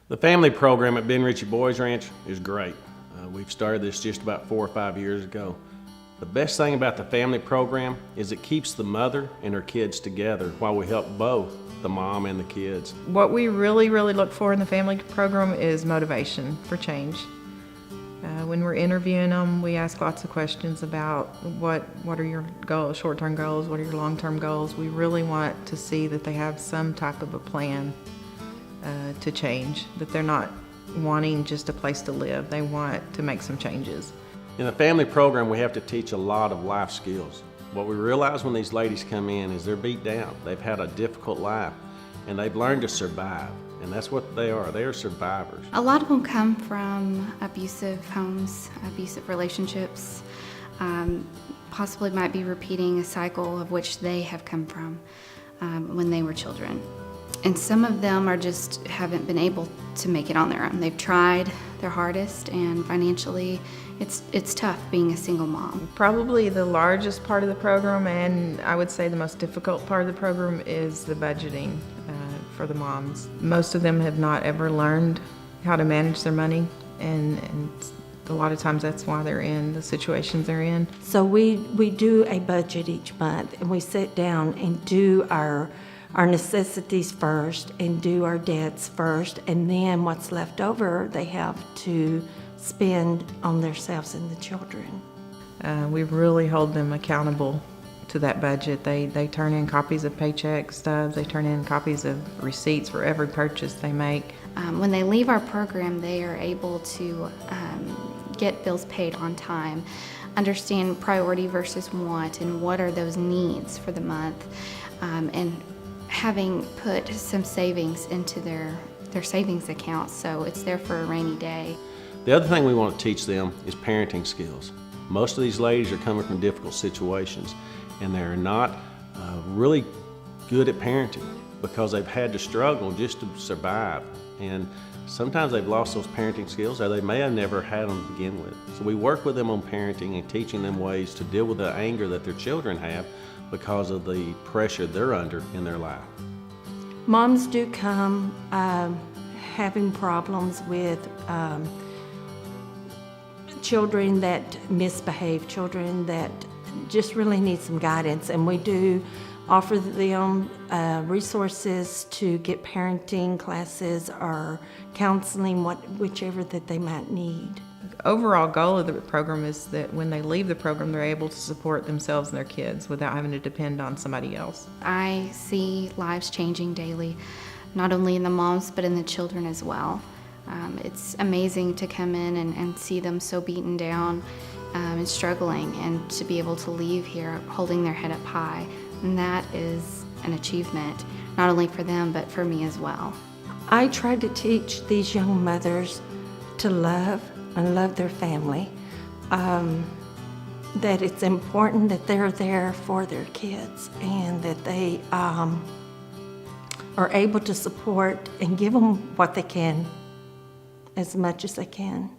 The family program at Ben Richey Boys Ranch is great. We've started this just about 4 or 5 years ago. The best thing about the family program is it keeps the mother and her kids together while we help both the mom and the kids. What we really look for in the family program is motivation for change. When we're interviewing them, we ask lots of questions about what are your goals, short-term goals, what are your long-term goals. We really want to see that they have some type of a plan to change, that they're not wanting just a place to live. They want to make some changes. In the family program, we have to teach a lot of life skills. What we realize when these ladies come in is they're beat down. They've had a difficult life, and they've learned to survive. And that's what they are. They are survivors. A lot of them come from abusive homes, abusive relationships, possibly might be repeating a cycle of which they have come from when they were children. And some of them haven't been able to make it on their own. They've tried their hardest, and financially it's tough being a single mom. Probably the largest part of the program, and I would say the most difficult part of the program, is the budgeting for the moms. Most of them have not ever learned how to manage their money, and a lot of times that's why they're in the situations they're in. So we do a budget each month, and we sit down and do our necessities first and do our debts first, and then what's left over they have to spend on themselves and the children. We really hold them accountable to that budget. They turn in copies of paycheck stubs, they turn in copies of receipts for every purchase they make. When they leave our program, they are able to get bills paid on time, understand priority versus want, and what are those needs for the month, and having put some savings into their savings account, so it's there for a rainy day. The other thing we want to teach them is parenting skills. Most of these ladies are coming from difficult situations, and they're not really good at parenting because they've had to struggle just to survive. And sometimes they've lost those parenting skills, or they may have never had them to begin with. So we work with them on parenting and teaching them ways to deal with the anger that their children have because of the pressure they're under in their life. Moms do come having problems with children that misbehave, children that just really need some guidance, and we do offer them resources to get parenting classes or counseling, whichever that they might need. The overall goal of the program is that when they leave the program, they're able to support themselves and their kids without having to depend on somebody else. I see lives changing daily, not only in the moms but in the children as well. It's amazing to come in and see them so beaten down and struggling, and to be able to leave here holding their head up high. And that is an achievement, not only for them, but for me as well. I try to teach these young mothers to love and love their family, that it's important that they're there for their kids, and that they are able to support and give them what they can, as much as they can.